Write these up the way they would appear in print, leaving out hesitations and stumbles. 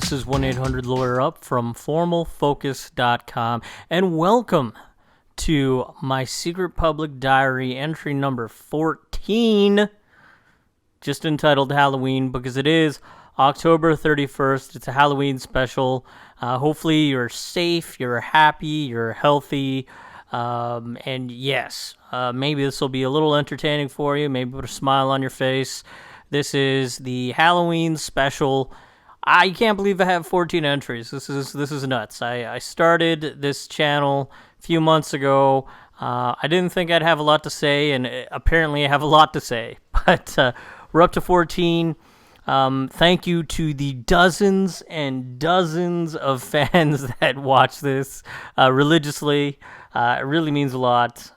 This is 1-800-LAWYER-UP from FormalFocus.com, and welcome to my secret public diary entry number 14, just entitled Halloween, because it is October 31st. It's a Halloween special. Hopefully you're safe, you're happy, you're healthy, and yes, maybe this will be a little entertaining for you, maybe put a smile on your face. This is the Halloween special. I can't believe I have 14 entries. This is nuts. I started this channel a few months ago. I didn't think I'd have a lot to say, and apparently I have a lot to say. But we're up to 14. Thank you to the dozens and dozens of fans that watch this religiously. It really means a lot.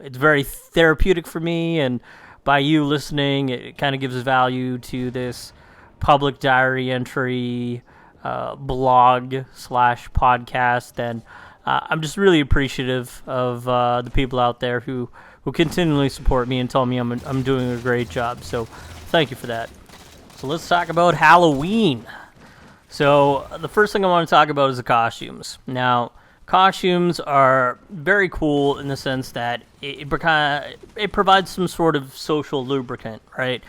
It's very therapeutic for me, and by you listening, it kind of gives value to this public diary entry blog / podcast, and I'm just really appreciative of the people out there who continually support me and tell me I'm doing a great job. So thank you for that. So let's talk about Halloween. So the first thing I want to talk about is the costumes. Now, costumes are very cool in the sense that it provides some sort of social lubricant, right?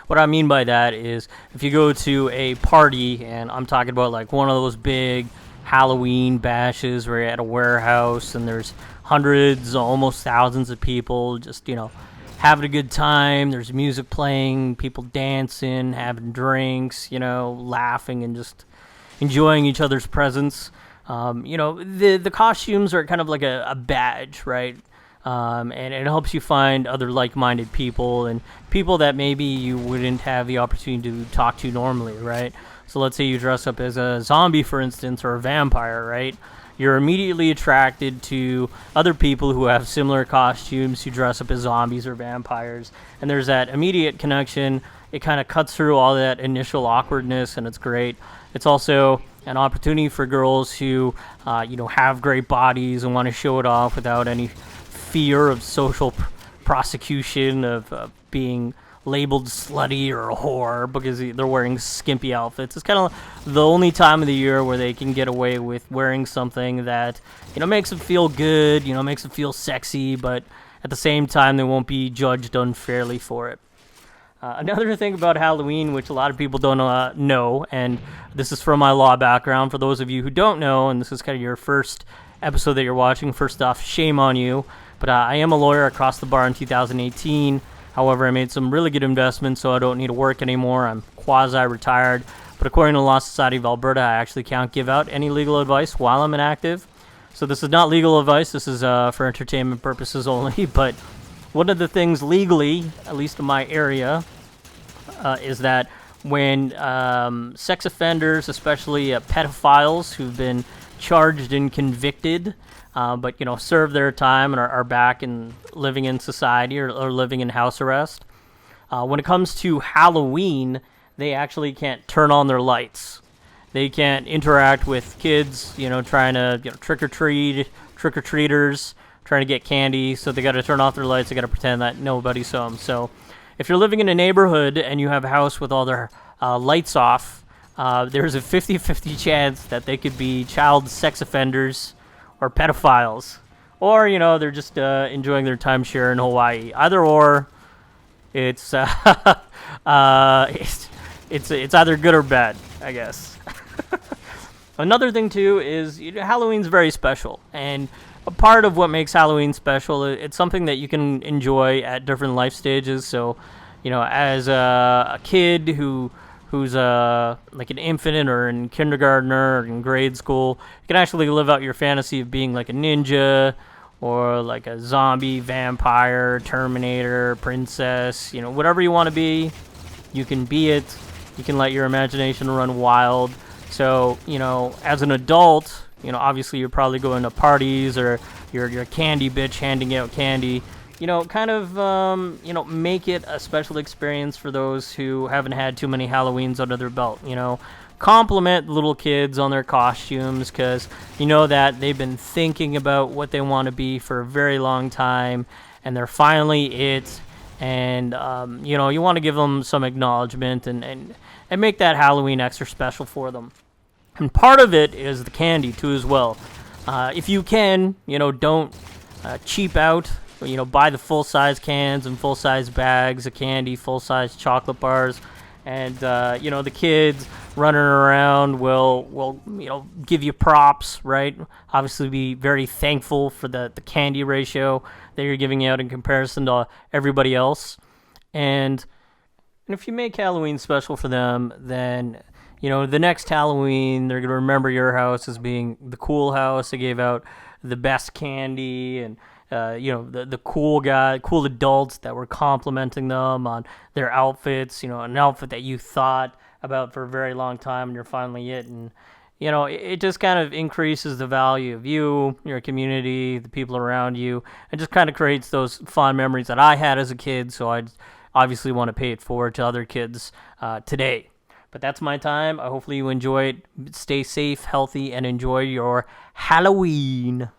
What I mean by that is if you go to a party, and I'm talking about like one of those big Halloween bashes where you're at a warehouse and there's hundreds, almost thousands of people just, having a good time. There's music playing, people dancing, having drinks, laughing and just enjoying each other's presence. The costumes are kind of like a badge, right? And it helps you find other like-minded people and people that maybe you wouldn't have the opportunity to talk to normally, right? So let's say you dress up as a zombie, for instance, or a vampire, right? You're immediately attracted to other people who have similar costumes, who dress up as zombies or vampires, and there's that immediate connection. It kind of cuts through all that initial awkwardness, and it's great. It's also an opportunity for girls who, have great bodies and want to show it off without any fear of social prosecution, of being labeled slutty or a whore because they're wearing skimpy outfits. It's kind of the only time of the year where they can get away with wearing something that, makes them feel good, makes them feel sexy, but at the same time, they won't be judged unfairly for it. Another thing about Halloween, which a lot of people don't know, and this is from my law background, for those of you who don't know, and this is kind of your first episode that you're watching, first off, shame on you, but I am a lawyer across the bar in 2018. However, I made some really good investments, so I don't need to work anymore. I'm quasi-retired, but according to the Law Society of Alberta, I actually can't give out any legal advice while I'm inactive. So this is not legal advice. This is for entertainment purposes only, but one of the things legally, at least in my area, is that when sex offenders, especially pedophiles who've been charged and convicted, but serve their time and are back and living in society or living in house arrest, when it comes to Halloween, they actually can't turn on their lights. They can't interact with kids, trying to trick-or-treaters, trying to get candy, so they got to turn off their lights. They got to pretend that nobody's home. So if you're living in a neighborhood and you have a house with all their lights off, there's a 50-50 chance that they could be child sex offenders or pedophiles, or they're just enjoying their timeshare in Hawaii. Either or, it's it's either good or bad, I guess. Another thing too is Halloween's very special, and a part of what makes Halloween special, it's something that you can enjoy at different life stages. So, as a kid who's like an infant or in kindergarten or in grade school, you can actually live out your fantasy of being like a ninja or like a zombie, vampire, Terminator, princess, whatever you want to be, you can be it. You can let your imagination run wild. So, as an adult, obviously you're probably going to parties or you're a candy bitch handing out candy. Make it a special experience for those who haven't had too many Halloweens under their belt. Compliment little kids on their costumes because that they've been thinking about what they want to be for a very long time, and they're finally it. And you want to give them some acknowledgement and make that Halloween extra special for them. And part of it is the candy, too, as well. If you can, don't cheap out. Buy the full-size cans and full-size bags of candy, full-size chocolate bars. And, the kids running around will give you props, right? Obviously be very thankful for the candy ratio that you're giving out in comparison to everybody else. And if you make Halloween special for them, then, the next Halloween, they're going to remember your house as being the cool house that gave out the best candy and, the cool adults that were complimenting them on their outfits, an outfit that you thought about for a very long time and you're finally it. And, it just kind of increases the value of you, your community, the people around you, and just kind of creates those fond memories that I had as a kid. So I obviously want to pay it forward to other kids today. But that's my time. Hopefully you enjoy it. Stay safe, healthy, and enjoy your Halloween.